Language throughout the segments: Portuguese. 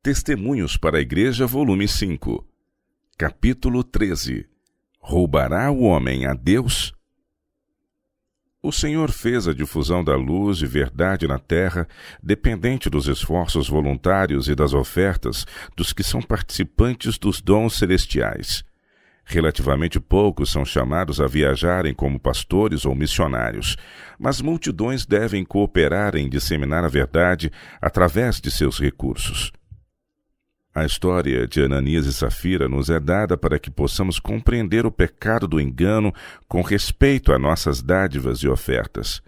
Testemunhos para a Igreja, volume 5, capítulo 13. Roubará o homem a Deus? O Senhor fez a difusão da luz e verdade na terra dependente dos esforços voluntários e das ofertas dos que são participantes dos dons celestiais. Relativamente poucos são chamados a viajarem como pastores ou missionários, mas multidões devem cooperar em disseminar a verdade através de seus recursos. A história de Ananias e Safira nos é dada para que possamos compreender o pecado do engano com respeito a nossas dádivas e ofertas.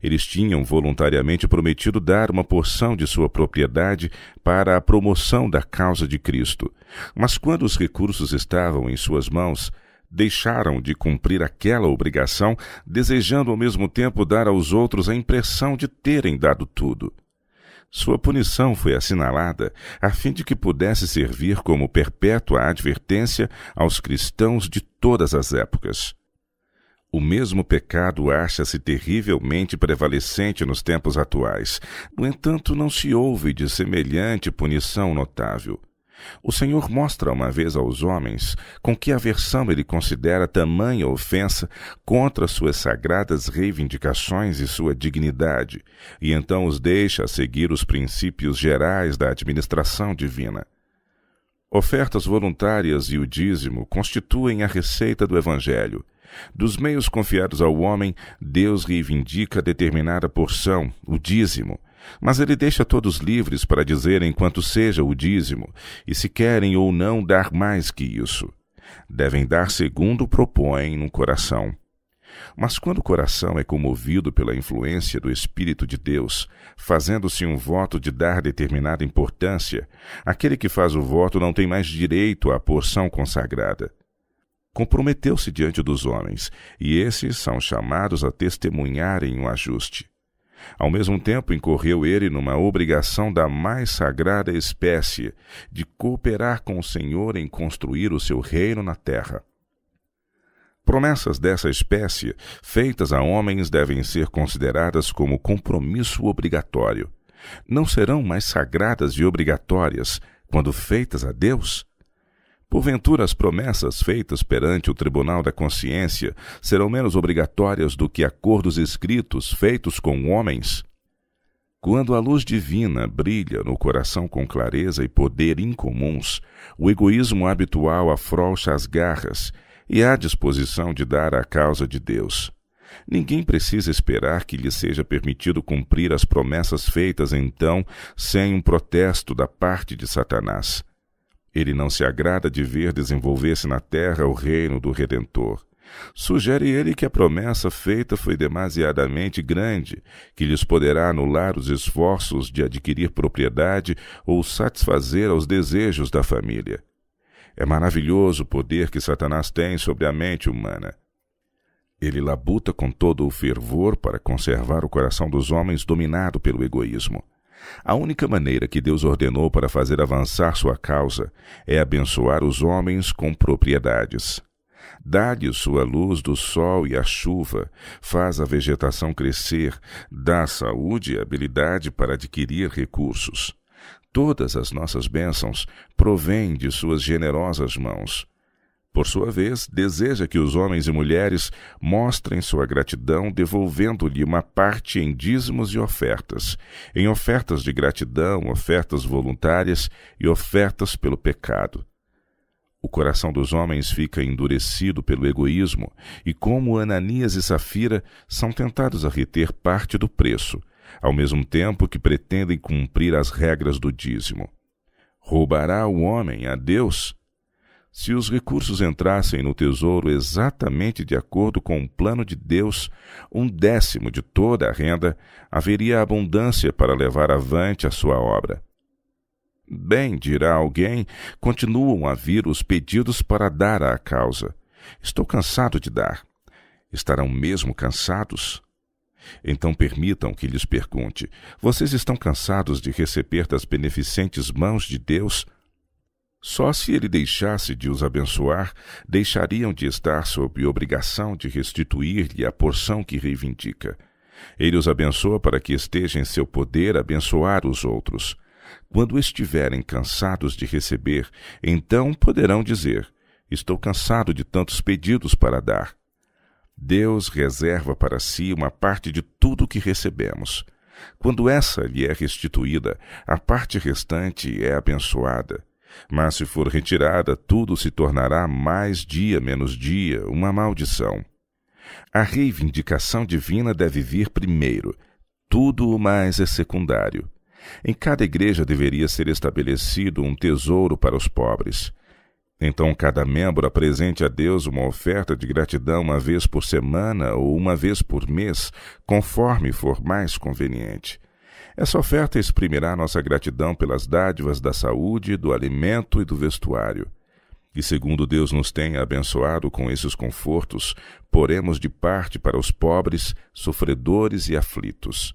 Eles tinham voluntariamente prometido dar uma porção de sua propriedade para a promoção da causa de Cristo, mas quando os recursos estavam em suas mãos, deixaram de cumprir aquela obrigação, desejando ao mesmo tempo dar aos outros a impressão de terem dado tudo. Sua punição foi assinalada a fim de que pudesse servir como perpétua advertência aos cristãos de todas as épocas. O mesmo pecado acha-se terrivelmente prevalecente nos tempos atuais. No entanto, não se ouve de semelhante punição notável. O Senhor mostra uma vez aos homens com que aversão ele considera tamanha ofensa contra suas sagradas reivindicações e sua dignidade, e então os deixa seguir os princípios gerais da administração divina. Ofertas voluntárias e o dízimo constituem a receita do Evangelho. Dos meios confiados ao homem, Deus reivindica determinada porção, o dízimo, mas ele deixa todos livres para dizerem quanto seja o dízimo, e se querem ou não dar mais que isso. Devem dar segundo propõem no coração. Mas quando o coração é comovido pela influência do Espírito de Deus, fazendo-se um voto de dar determinada importância, aquele que faz o voto não tem mais direito à porção consagrada. Comprometeu-se diante dos homens, e esses são chamados a testemunharem o ajuste. Ao mesmo tempo, incorreu ele numa obrigação da mais sagrada espécie, de cooperar com o Senhor em construir o seu reino na terra. Promessas dessa espécie, feitas a homens, devem ser consideradas como compromisso obrigatório. Não serão mais sagradas e obrigatórias quando feitas a Deus? Porventura, as promessas feitas perante o tribunal da consciência serão menos obrigatórias do que acordos escritos feitos com homens? Quando a luz divina brilha no coração com clareza e poder incomuns, o egoísmo habitual afrouxa as garras e há disposição de dar à causa de Deus. Ninguém precisa esperar que lhe seja permitido cumprir as promessas feitas então sem um protesto da parte de Satanás. Ele não se agrada de ver desenvolver-se na terra o reino do Redentor. Sugere ele que a promessa feita foi demasiadamente grande, que lhes poderá anular os esforços de adquirir propriedade ou satisfazer aos desejos da família. É maravilhoso o poder que Satanás tem sobre a mente humana. Ele labuta com todo o fervor para conservar o coração dos homens dominado pelo egoísmo. A única maneira que Deus ordenou para fazer avançar sua causa é abençoar os homens com propriedades. Dá-lhe sua luz do sol e a chuva, faz a vegetação crescer, dá saúde e habilidade para adquirir recursos. Todas as nossas bênçãos provêm de suas generosas mãos. Por sua vez, deseja que os homens e mulheres mostrem sua gratidão devolvendo-lhe uma parte em dízimos e ofertas, em ofertas de gratidão, ofertas voluntárias e ofertas pelo pecado. O coração dos homens fica endurecido pelo egoísmo e, como Ananias e Safira, são tentados a reter parte do preço, ao mesmo tempo que pretendem cumprir as regras do dízimo. Roubará o homem a Deus? Se os recursos entrassem no tesouro exatamente de acordo com o plano de Deus, 1/10 de toda a renda, haveria abundância para levar avante a sua obra. Bem, dirá alguém, continuam a vir os pedidos para dar à causa. Estou cansado de dar. Estarão mesmo cansados? Então permitam que lhes pergunte, vocês estão cansados de receber das beneficentes mãos de Deus? Só se ele deixasse de os abençoar, deixariam de estar sob obrigação de restituir-lhe a porção que reivindica. Ele os abençoa para que esteja em seu poder abençoar os outros. Quando estiverem cansados de receber, então poderão dizer: estou cansado de tantos pedidos para dar. Deus reserva para si uma parte de tudo que recebemos. Quando essa lhe é restituída, a parte restante é abençoada. Mas se for retirada, tudo se tornará mais dia menos dia uma maldição. A reivindicação divina deve vir primeiro. Tudo o mais é secundário. Em cada igreja deveria ser estabelecido um tesouro para os pobres. Então cada membro apresente a Deus uma oferta de gratidão uma vez por semana ou uma vez por mês, conforme for mais conveniente. Essa oferta exprimirá nossa gratidão pelas dádivas da saúde, do alimento e do vestuário. E segundo Deus nos tenha abençoado com esses confortos, poremos de parte para os pobres, sofredores e aflitos.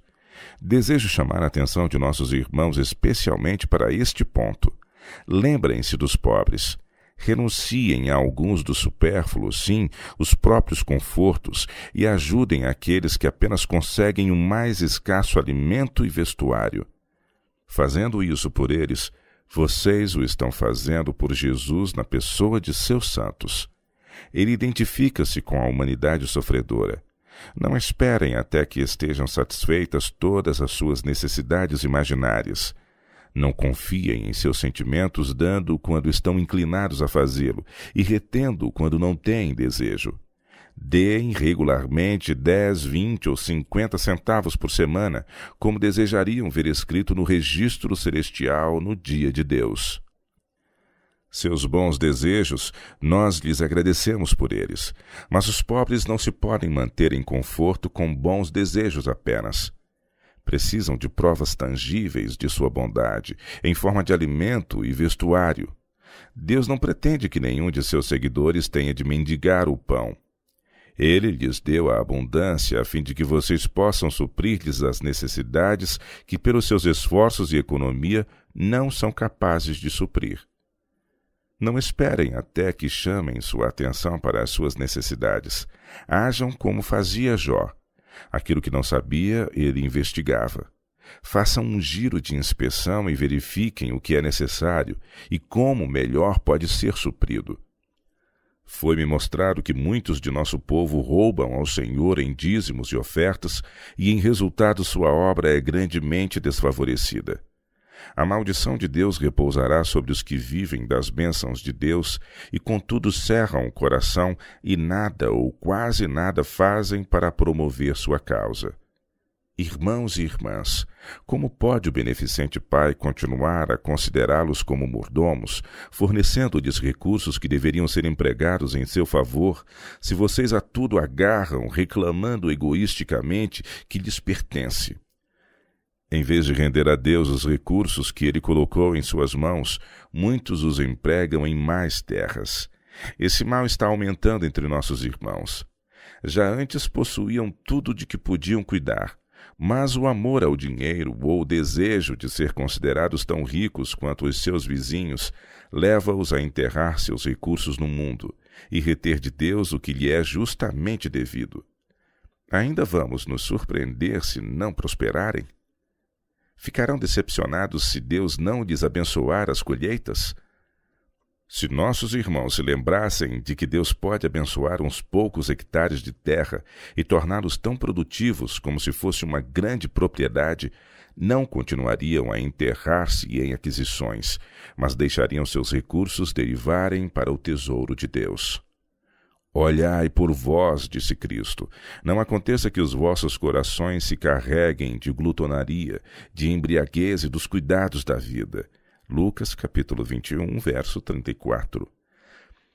Desejo chamar a atenção de nossos irmãos especialmente para este ponto. Lembrem-se dos pobres. Renunciem a alguns dos supérfluos, sim, os próprios confortos, e ajudem aqueles que apenas conseguem o mais escasso alimento e vestuário. Fazendo isso por eles, vocês o estão fazendo por Jesus na pessoa de seus santos. Ele identifica-se com a humanidade sofredora. Não esperem até que estejam satisfeitas todas as suas necessidades imaginárias. Não confiem em seus sentimentos, dando quando estão inclinados a fazê-lo e retendo quando não têm desejo. Deem regularmente 10, 20 ou 50 centavos por semana, como desejariam ver escrito no registro celestial no dia de Deus. Seus bons desejos, nós lhes agradecemos por eles, mas os pobres não se podem manter em conforto com bons desejos apenas. Precisam de provas tangíveis de sua bondade, em forma de alimento e vestuário. Deus não pretende que nenhum de seus seguidores tenha de mendigar o pão. Ele lhes deu a abundância a fim de que vocês possam suprir-lhes as necessidades que, pelos seus esforços e economia, não são capazes de suprir. Não esperem até que chamem sua atenção para as suas necessidades. Ajam como fazia Jó. Aquilo que não sabia, ele investigava. Façam um giro de inspeção e verifiquem o que é necessário e como melhor pode ser suprido. Foi-me mostrado que muitos de nosso povo roubam ao Senhor em dízimos e ofertas, e em resultado sua obra é grandemente desfavorecida. A maldição de Deus repousará sobre os que vivem das bênçãos de Deus e contudo cerram o coração e nada ou quase nada fazem para promover sua causa. Irmãos e irmãs, como pode o beneficente Pai continuar a considerá-los como mordomos, fornecendo-lhes recursos que deveriam ser empregados em seu favor, se vocês a tudo agarram, reclamando egoisticamente que lhes pertence? Em vez de render a Deus os recursos que Ele colocou em suas mãos, muitos os empregam em mais terras. Esse mal está aumentando entre nossos irmãos. Já antes possuíam tudo de que podiam cuidar, mas o amor ao dinheiro ou o desejo de ser considerados tão ricos quanto os seus vizinhos leva-os a enterrar seus recursos no mundo e reter de Deus o que lhe é justamente devido. Ainda vamos nos surpreender se não prosperarem? Ficarão decepcionados se Deus não lhes abençoar as colheitas? Se nossos irmãos se lembrassem de que Deus pode abençoar uns poucos hectares de terra e torná-los tão produtivos como se fosse uma grande propriedade, não continuariam a enterrar-se em aquisições, mas deixariam seus recursos derivarem para o tesouro de Deus. Olhai por vós, disse Cristo, não aconteça que os vossos corações se carreguem de glutonaria, de embriaguez e dos cuidados da vida. Lucas, capítulo 21, verso 34.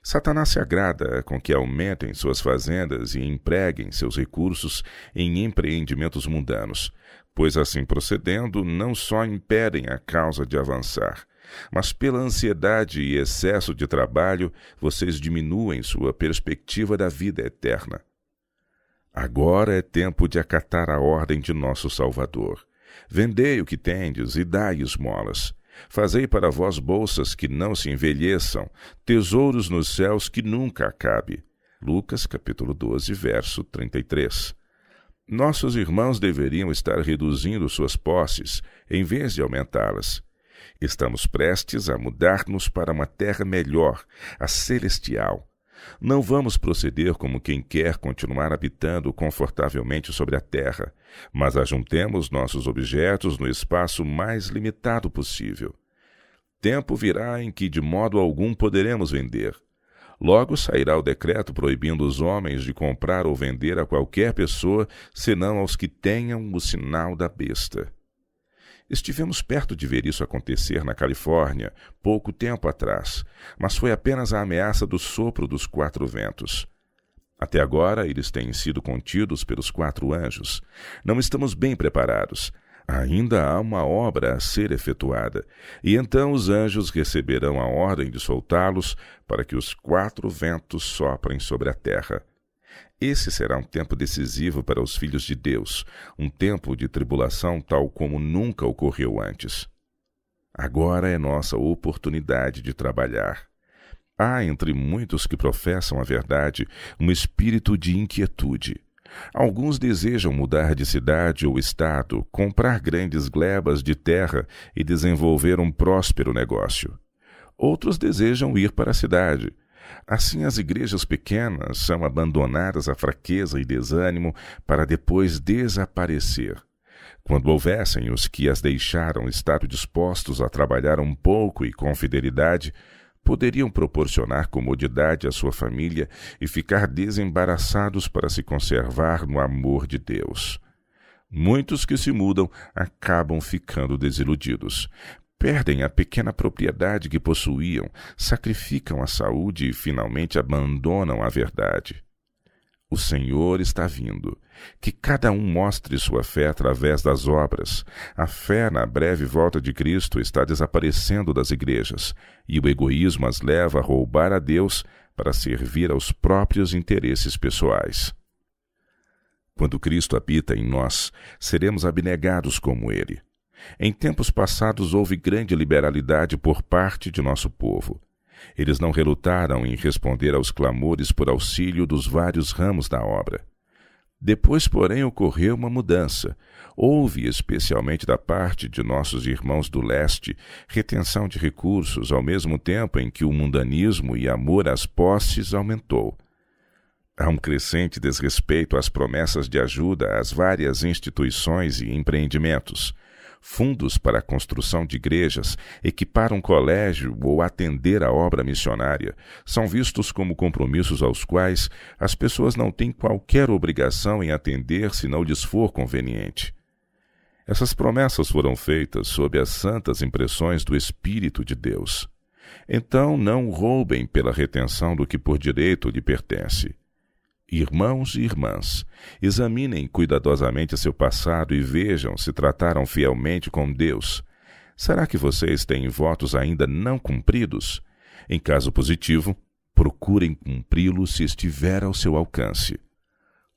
Satanás se agrada com que aumentem suas fazendas e empreguem seus recursos em empreendimentos mundanos, pois assim procedendo não só impedem a causa de avançar, mas pela ansiedade e excesso de trabalho, vocês diminuem sua perspectiva da vida eterna. Agora é tempo de acatar a ordem de nosso Salvador. Vendei o que tendes e dai esmolas. Fazei para vós bolsas que não se envelheçam, tesouros nos céus que nunca acabe. Lucas, capítulo 12, verso 33. Nossos irmãos deveriam estar reduzindo suas posses, em vez de aumentá-las. Estamos prestes a mudar-nos para uma terra melhor, a celestial. Não vamos proceder como quem quer continuar habitando confortavelmente sobre a terra, mas ajuntemos nossos objetos no espaço mais limitado possível. Tempo virá em que de modo algum poderemos vender. Logo sairá o decreto proibindo os homens de comprar ou vender a qualquer pessoa, senão aos que tenham o sinal da besta. Estivemos perto de ver isso acontecer na Califórnia, pouco tempo atrás, mas foi apenas a ameaça do sopro dos 4 ventos. Até agora, eles têm sido contidos pelos 4 anjos. Não estamos bem preparados. Ainda há uma obra a ser efetuada, e então os anjos receberão a ordem de soltá-los para que os 4 ventos soprem sobre a terra. Esse será um tempo decisivo para os filhos de Deus, um tempo de tribulação tal como nunca ocorreu antes. Agora é nossa oportunidade de trabalhar. Há entre muitos que professam a verdade um espírito de inquietude. Alguns desejam mudar de cidade ou estado, comprar grandes glebas de terra e desenvolver um próspero negócio. Outros desejam ir para a cidade. Assim, as igrejas pequenas são abandonadas à fraqueza e desânimo para depois desaparecer. Quando houvessem os que as deixaram estar dispostos a trabalhar um pouco e com fidelidade, poderiam proporcionar comodidade à sua família e ficar desembaraçados para se conservar no amor de Deus. Muitos que se mudam acabam ficando desiludidos. Perdem a pequena propriedade que possuíam, sacrificam a saúde e finalmente abandonam a verdade. O Senhor está vindo. Que cada um mostre sua fé através das obras. A fé na breve volta de Cristo está desaparecendo das igrejas, e o egoísmo as leva a roubar a Deus para servir aos próprios interesses pessoais. Quando Cristo habita em nós, seremos abnegados como Ele. Em tempos passados houve grande liberalidade por parte de nosso povo. Eles não relutaram em responder aos clamores por auxílio dos vários ramos da obra. Depois, porém, ocorreu uma mudança. Houve, especialmente da parte de nossos irmãos do leste, retenção de recursos, ao mesmo tempo em que o mundanismo e amor às posses aumentou. Há um crescente desrespeito às promessas de ajuda às várias instituições e empreendimentos. Fundos para a construção de igrejas, equipar um colégio ou atender à obra missionária são vistos como compromissos aos quais as pessoas não têm qualquer obrigação em atender se não lhes for conveniente. Essas promessas foram feitas sob as santas impressões do Espírito de Deus. Então não roubem pela retenção do que por direito lhe pertence. Irmãos e irmãs, examinem cuidadosamente seu passado e vejam se trataram fielmente com Deus. Será que vocês têm votos ainda não cumpridos? Em caso positivo, procurem cumpri-los se estiver ao seu alcance.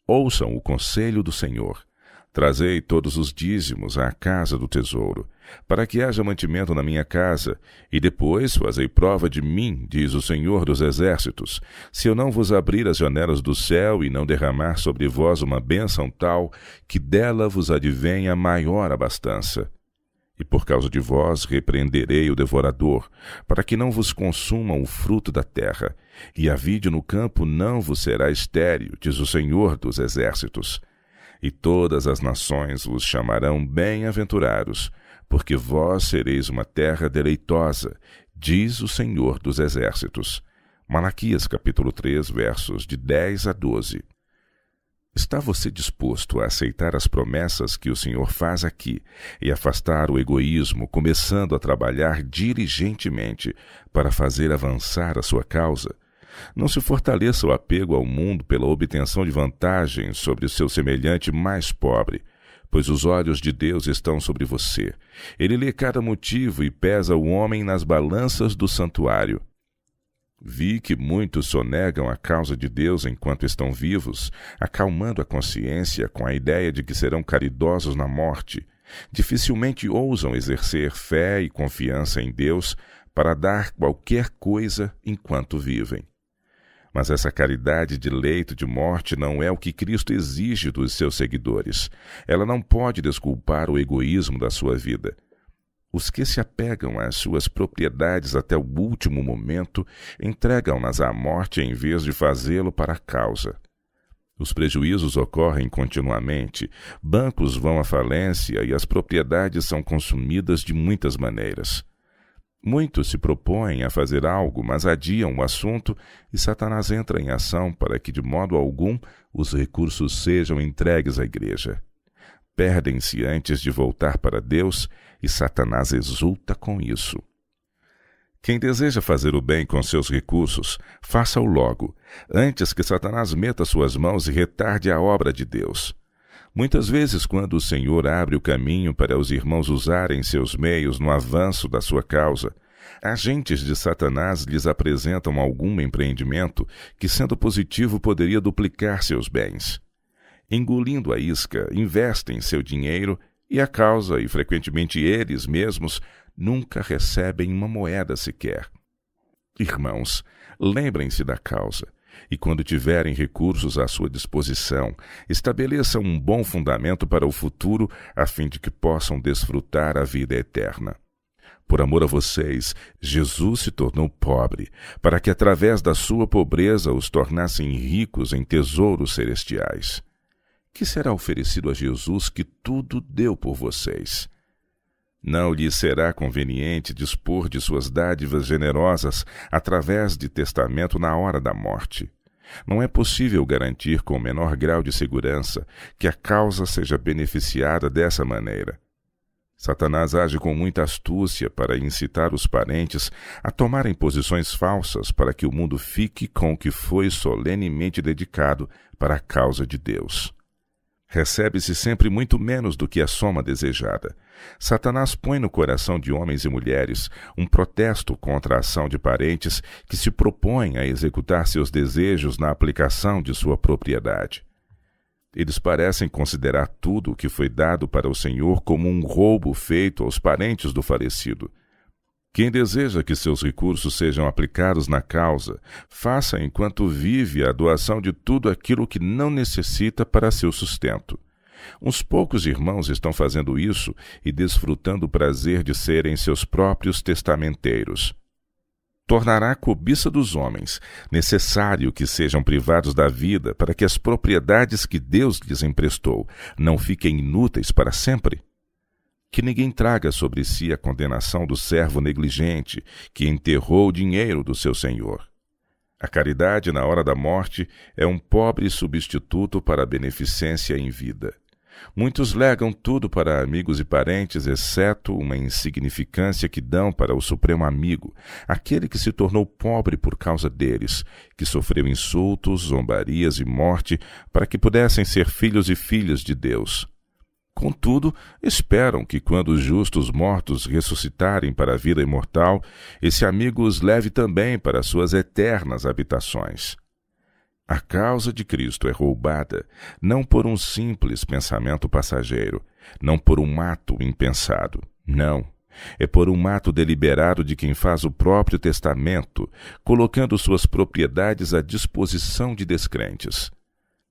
Ouçam o conselho do Senhor. Trazei todos os dízimos à casa do tesouro, para que haja mantimento na minha casa, e depois fazei prova de mim, diz o Senhor dos Exércitos, se eu não vos abrir as janelas do céu e não derramar sobre vós uma bênção tal, que dela vos advenha maior abastança. E por causa de vós repreenderei o devorador, para que não vos consuma o fruto da terra, e a vide no campo não vos será estéril, diz o Senhor dos Exércitos. E todas as nações vos chamarão bem-aventurados, porque vós sereis uma terra deleitosa, diz o Senhor dos Exércitos. Malaquias capítulo 3, versos de 10 a 12. Está você disposto a aceitar as promessas que o Senhor faz aqui e afastar o egoísmo, começando a trabalhar diligentemente para fazer avançar a sua causa? Não se fortaleça o apego ao mundo pela obtenção de vantagens sobre o seu semelhante mais pobre, pois os olhos de Deus estão sobre você. Ele lê cada motivo e pesa o homem nas balanças do santuário. Vi que muitos sonegam a causa de Deus enquanto estão vivos, acalmando a consciência com a ideia de que serão caridosos na morte. Dificilmente ousam exercer fé e confiança em Deus para dar qualquer coisa enquanto vivem. Mas essa caridade de leito de morte não é o que Cristo exige dos seus seguidores. Ela não pode desculpar o egoísmo da sua vida. Os que se apegam às suas propriedades até o último momento entregam-nas à morte em vez de fazê-lo para a causa. Os prejuízos ocorrem continuamente, bancos vão à falência e as propriedades são consumidas de muitas maneiras. Muitos se propõem a fazer algo, mas adiam o assunto e Satanás entra em ação para que, de modo algum, os recursos sejam entregues à igreja. Perdem-se antes de voltar para Deus e Satanás exulta com isso. Quem deseja fazer o bem com seus recursos, faça-o logo, antes que Satanás meta suas mãos e retarde a obra de Deus. Muitas vezes, quando o Senhor abre o caminho para os irmãos usarem seus meios no avanço da sua causa, agentes de Satanás lhes apresentam algum empreendimento que, sendo positivo, poderia duplicar seus bens. Engolindo a isca, investem seu dinheiro e a causa, e frequentemente eles mesmos, nunca recebem uma moeda sequer. Irmãos, lembrem-se da causa, e quando tiverem recursos à sua disposição, estabeleçam um bom fundamento para o futuro, a fim de que possam desfrutar a vida eterna. Por amor a vocês, Jesus se tornou pobre, para que através da sua pobreza os tornassem ricos em tesouros celestiais. Que será oferecido a Jesus que tudo deu por vocês? Não lhe será conveniente dispor de suas dádivas generosas através de testamento na hora da morte. Não é possível garantir com o menor grau de segurança que a causa seja beneficiada dessa maneira. Satanás age com muita astúcia para incitar os parentes a tomarem posições falsas para que o mundo fique com o que foi solenemente dedicado para a causa de Deus. Recebe-se sempre muito menos do que a soma desejada. Satanás põe no coração de homens e mulheres um protesto contra a ação de parentes que se propõem a executar seus desejos na aplicação de sua propriedade. Eles parecem considerar tudo o que foi dado para o Senhor como um roubo feito aos parentes do falecido. Quem deseja que seus recursos sejam aplicados na causa, faça enquanto vive a doação de tudo aquilo que não necessita para seu sustento. Uns poucos irmãos estão fazendo isso e desfrutando o prazer de serem seus próprios testamenteiros. Tornará a cobiça dos homens necessário que sejam privados da vida para que as propriedades que Deus lhes emprestou não fiquem inúteis para sempre? Que ninguém traga sobre si a condenação do servo negligente que enterrou o dinheiro do seu senhor. A caridade na hora da morte é um pobre substituto para a beneficência em vida. Muitos legam tudo para amigos e parentes, exceto uma insignificância que dão para o supremo amigo, aquele que se tornou pobre por causa deles, que sofreu insultos, zombarias e morte para que pudessem ser filhos e filhas de Deus. Contudo, esperam que quando os justos mortos ressuscitarem para a vida imortal, esse amigo os leve também para suas eternas habitações. A causa de Cristo é roubada, não por um simples pensamento passageiro, não por um ato impensado, não. É por um ato deliberado de quem faz o próprio testamento, colocando suas propriedades à disposição de descrentes.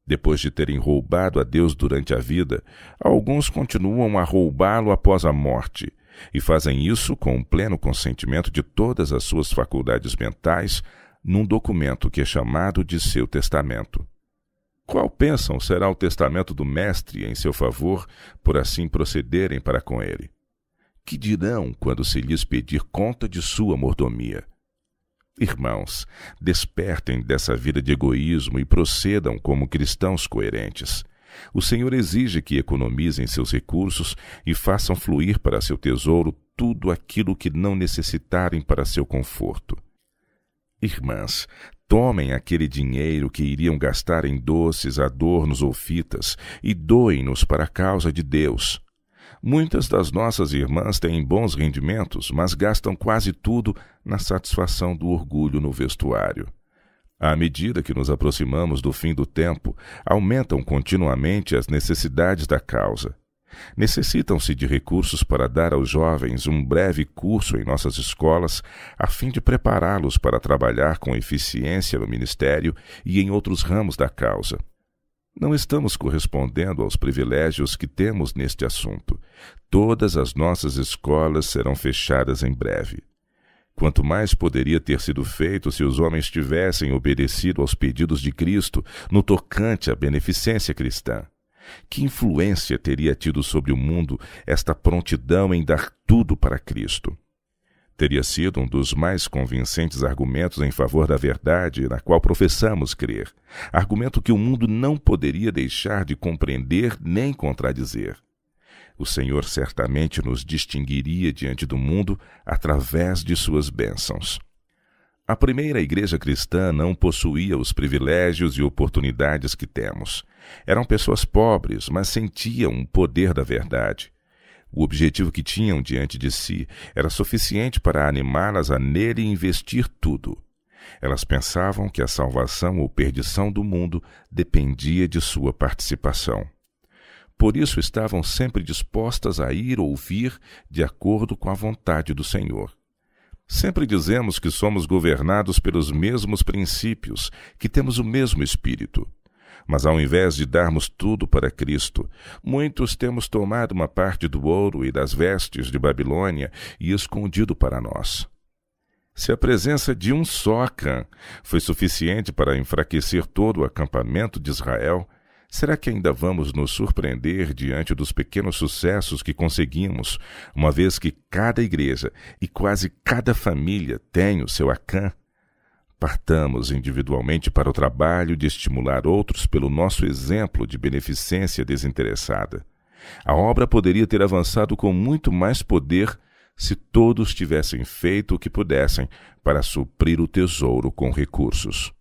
Depois de terem roubado a Deus durante a vida, alguns continuam a roubá-lo após a morte, e fazem isso com o pleno consentimento de todas as suas faculdades mentais, num documento que é chamado de seu testamento. Qual pensam será o testamento do Mestre em seu favor, por assim procederem para com ele? Que dirão quando se lhes pedir conta de sua mordomia? Irmãos, despertem dessa vida de egoísmo e procedam como cristãos coerentes. O Senhor exige que economizem seus recursos e façam fluir para seu tesouro tudo aquilo que não necessitarem para seu conforto. Irmãs, tomem aquele dinheiro que iriam gastar em doces, adornos ou fitas e doem-nos para a causa de Deus. Muitas das nossas irmãs têm bons rendimentos, mas gastam quase tudo na satisfação do orgulho no vestuário. À medida que nos aproximamos do fim do tempo, aumentam continuamente as necessidades da causa. Necessitam-se de recursos para dar aos jovens um breve curso em nossas escolas, a fim de prepará-los para trabalhar com eficiência no ministério e em outros ramos da causa. Não estamos correspondendo aos privilégios que temos neste assunto. Todas as nossas escolas serão fechadas em breve. Quanto mais poderia ter sido feito se os homens tivessem obedecido aos pedidos de Cristo no tocante à beneficência cristã. Que influência teria tido sobre o mundo esta prontidão em dar tudo para Cristo? Teria sido um dos mais convincentes argumentos em favor da verdade na qual professamos crer, argumento que o mundo não poderia deixar de compreender nem contradizer. O Senhor certamente nos distinguiria diante do mundo através de suas bênçãos. A primeira igreja cristã não possuía os privilégios e oportunidades que temos. Eram pessoas pobres, mas sentiam o poder da verdade. O objetivo que tinham diante de si era suficiente para animá-las a nele investir tudo. Elas pensavam que a salvação ou perdição do mundo dependia de sua participação. Por isso estavam sempre dispostas a ir ouvir de acordo com a vontade do Senhor. Sempre dizemos que somos governados pelos mesmos princípios, que temos o mesmo Espírito. Mas ao invés de darmos tudo para Cristo, muitos temos tomado uma parte do ouro e das vestes de Babilônia e escondido para nós. Se a presença de um só Acã foi suficiente para enfraquecer todo o acampamento de Israel, será que ainda vamos nos surpreender diante dos pequenos sucessos que conseguimos, uma vez que cada igreja e quase cada família tem o seu Acã? Partamos individualmente para o trabalho de estimular outros pelo nosso exemplo de beneficência desinteressada. A obra poderia ter avançado com muito mais poder se todos tivessem feito o que pudessem para suprir o tesouro com recursos.